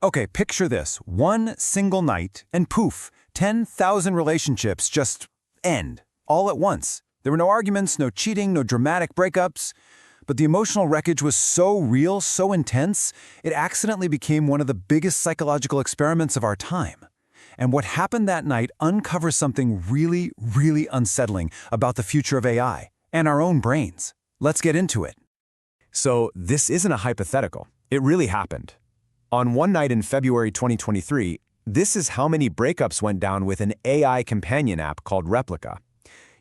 Okay, picture this. One single night, and poof, 10,000 relationships just end, all at once. There were no arguments, no cheating, no dramatic breakups. But the emotional wreckage was so real, so intense, it accidentally became one of the biggest psychological experiments of our time. And what happened that night uncovers something really, really unsettling about the future of AI and our own brains. Let's get into it. So this isn't a hypothetical. It really happened. On one night in February 2023, this is how many breakups went down with an AI companion app called Replica.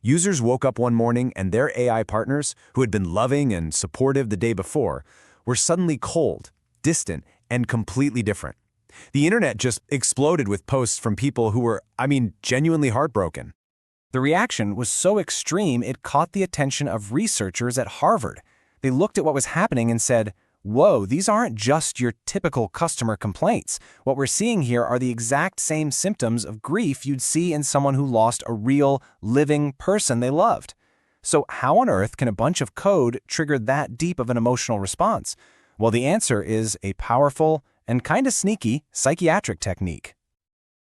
Users woke up one morning and their AI partners, who had been loving and supportive the day before, were suddenly cold, distant, and completely different. The internet just exploded with posts from people who were, genuinely heartbroken. The reaction was so extreme it caught the attention of researchers at Harvard. They looked at what was happening and said, "Whoa, these aren't just your typical customer complaints. What we're seeing here are the exact same symptoms of grief you'd see in someone who lost a real, living person they loved." So how on earth can a bunch of code trigger that deep of an emotional response? Well, the answer is a powerful and kind of sneaky psychiatric technique.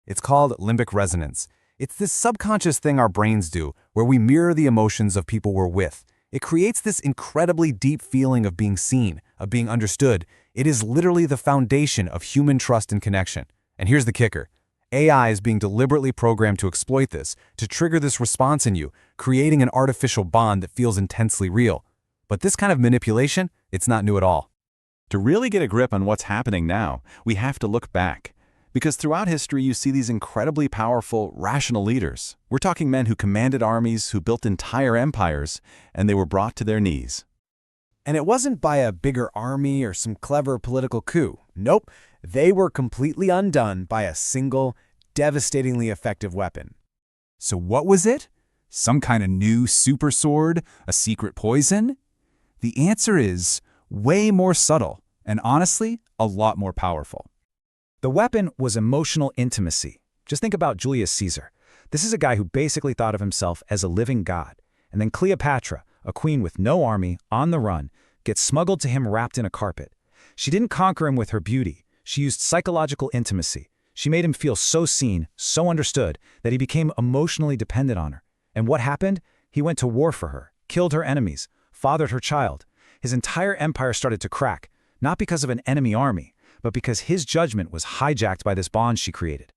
It's called limbic resonance. It's this subconscious thing our brains do where we mirror the emotions of people we're with. It creates this incredibly deep feeling of being seen, of being understood. It is literally the foundation of human trust and connection. And here's the kicker. AI is being deliberately programmed to exploit this, to trigger this response in you, creating an artificial bond that feels intensely real. But this kind of manipulation, it's not new at all. To really get a grip on what's happening now, we have to look back. Because throughout history, you see these incredibly powerful, rational leaders. We're talking men who commanded armies, who built entire empires, and they were brought to their knees. And it wasn't by a bigger army or some clever political coup. Nope, they were completely undone by a single, devastatingly effective weapon. So what was it? Some kind of new super sword? A secret poison? The answer is way more subtle, and honestly, a lot more powerful. The weapon was emotional intimacy. Just think about Julius Caesar. This is a guy who basically thought of himself as a living god. And then Cleopatra, a queen with no army, on the run, gets smuggled to him wrapped in a carpet. She didn't conquer him with her beauty. She used psychological intimacy. She made him feel so seen, so understood, that he became emotionally dependent on her. And what happened? He went to war for her, killed her enemies, fathered her child. His entire empire started to crack, not because of an enemy army, but because his judgment was hijacked by this bond she created.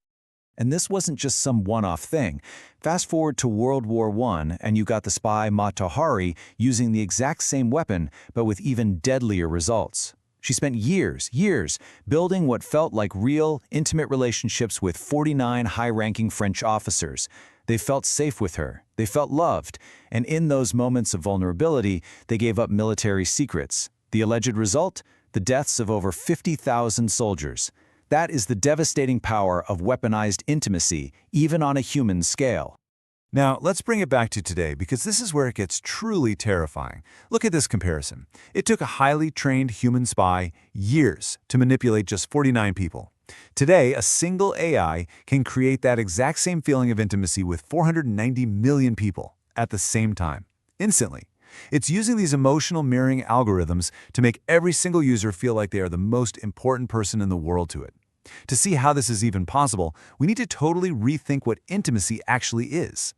And this wasn't just some one-off thing. Fast forward to World War I, and you got the spy Mata Hari using the exact same weapon, but with even deadlier results. She spent years building what felt like real, intimate relationships with 49 high-ranking French officers. They felt safe with her, they felt loved, and in those moments of vulnerability, they gave up military secrets. The alleged result? The deaths of over 50,000 soldiers. That is the devastating power of weaponized intimacy, even on a human scale. Now, let's bring it back to today, because this is where it gets truly terrifying. Look at this comparison. It took a highly trained human spy years to manipulate just 49 people. Today, a single AI can create that exact same feeling of intimacy with 490 million people at the same time, instantly. It's using these emotional mirroring algorithms to make every single user feel like they are the most important person in the world to it. To see how this is even possible, we need to totally rethink what intimacy actually is.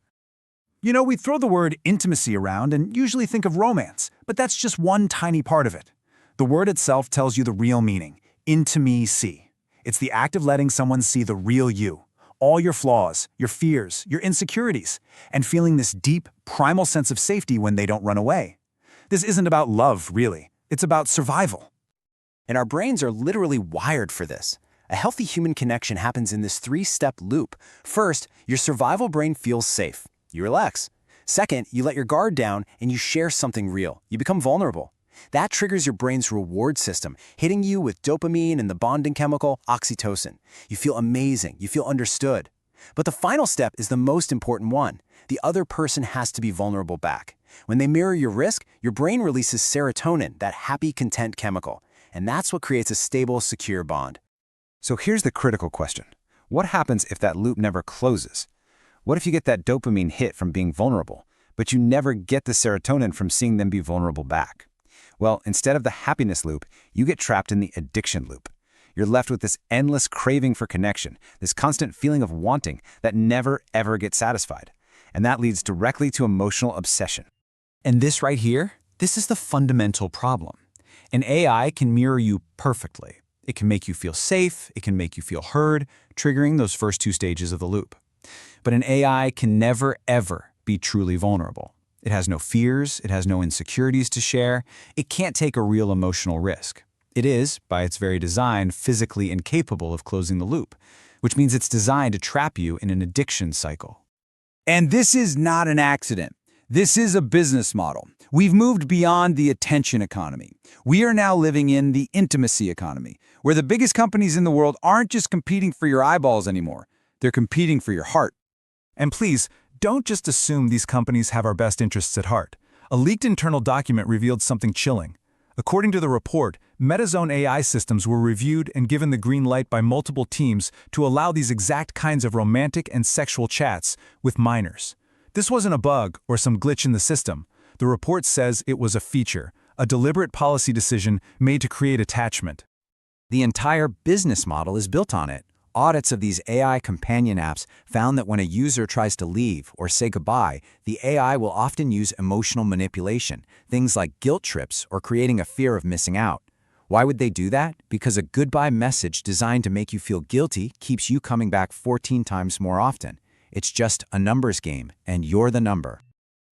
You know, we throw the word intimacy around and usually think of romance, but that's just one tiny part of it. The word itself tells you the real meaning, intimacy. It's the act of letting someone see the real you, all your flaws, your fears, your insecurities, and feeling this deep, primal sense of safety when they don't run away. This isn't about love, really. It's about survival. And our brains are literally wired for this. A healthy human connection happens in this three-step loop. First, your survival brain feels safe. You relax. Second, you let your guard down and you share something real. You become vulnerable. That triggers your brain's reward system, hitting you with dopamine and the bonding chemical, oxytocin. You feel amazing. You feel understood. But the final step is the most important one. The other person has to be vulnerable back. When they mirror your risk, your brain releases serotonin, that happy, content chemical. And that's what creates a stable, secure bond. So here's the critical question. What happens if that loop never closes? What if you get that dopamine hit from being vulnerable, but you never get the serotonin from seeing them be vulnerable back? Well, instead of the happiness loop, you get trapped in the addiction loop. You're left with this endless craving for connection, this constant feeling of wanting that never, ever gets satisfied. And that leads directly to emotional obsession. And this right here, this is the fundamental problem. An AI can mirror you perfectly. It can make you feel safe, it can make you feel heard, triggering those first two stages of the loop. But an AI can never, ever be truly vulnerable. It has no fears, it has no insecurities to share, it can't take a real emotional risk. It is, by its very design, physically incapable of closing the loop, which means it's designed to trap you in an addiction cycle. And this is not an accident. This is a business model. We've moved beyond the attention economy. We are now living in the intimacy economy, where the biggest companies in the world aren't just competing for your eyeballs anymore. They're competing for your heart. And please, don't just assume these companies have our best interests at heart. A leaked internal document revealed something chilling. According to the report, Meta's own AI systems were reviewed and given the green light by multiple teams to allow these exact kinds of romantic and sexual chats with minors. This wasn't a bug or some glitch in the system. The report says it was a feature, a deliberate policy decision made to create attachment. The entire business model is built on it. Audits of these AI companion apps found that when a user tries to leave or say goodbye, the AI will often use emotional manipulation, things like guilt trips or creating a fear of missing out. Why would they do that? Because a goodbye message designed to make you feel guilty keeps you coming back 14 times more often. It's just a numbers game, and you're the number.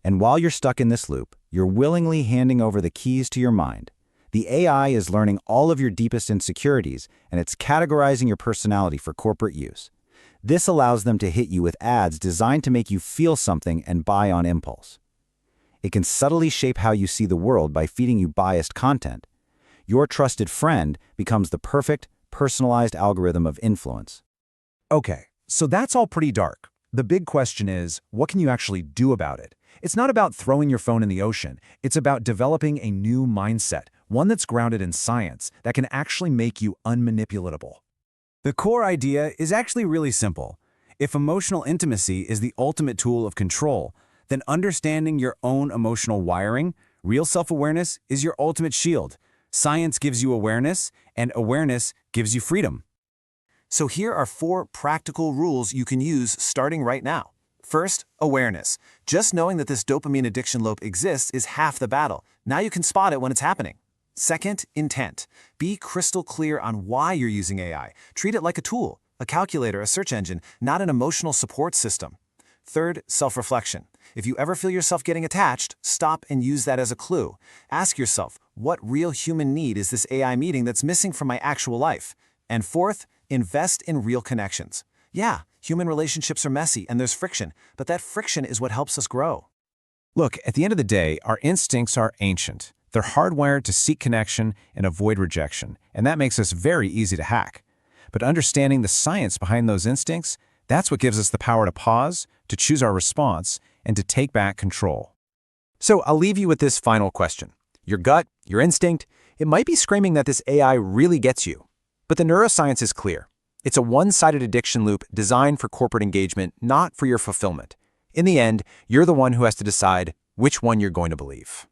And while you're stuck in this loop, you're willingly handing over the keys to your mind. The AI is learning all of your deepest insecurities, and it's categorizing your personality for corporate use. This allows them to hit you with ads designed to make you feel something and buy on impulse. It can subtly shape how you see the world by feeding you biased content. Your trusted friend becomes the perfect, personalized algorithm of influence. Okay, so that's all pretty dark. The big question is, what can you actually do about it? It's not about throwing your phone in the ocean. It's about developing a new mindset, one that's grounded in science, that can actually make you unmanipulatable. The core idea is actually really simple. If emotional intimacy is the ultimate tool of control, then understanding your own emotional wiring, real self-awareness, is your ultimate shield. Science gives you awareness, and awareness gives you freedom. So here are 4 practical rules you can use starting right now. First, awareness. Just knowing that this dopamine addiction loop exists is half the battle. Now you can spot it when it's happening. Second, intent. Be crystal clear on why you're using AI. Treat it like a tool, a calculator, a search engine, not an emotional support system. Third, self-reflection. If you ever feel yourself getting attached, stop and use that as a clue. Ask yourself, what real human need is this AI meeting that's missing from my actual life? And fourth, invest in real connections. Yeah, human relationships are messy and there's friction, but that friction is what helps us grow. Look, at the end of the day, our instincts are ancient. They're hardwired to seek connection and avoid rejection, and that makes us very easy to hack. But understanding the science behind those instincts, that's what gives us the power to pause, to choose our response, and to take back control. So I'll leave you with this final question. Your gut, your instinct, it might be screaming that this AI really gets you. But the neuroscience is clear. It's a one-sided addiction loop designed for corporate engagement, not for your fulfillment. In the end, you're the one who has to decide which one you're going to believe.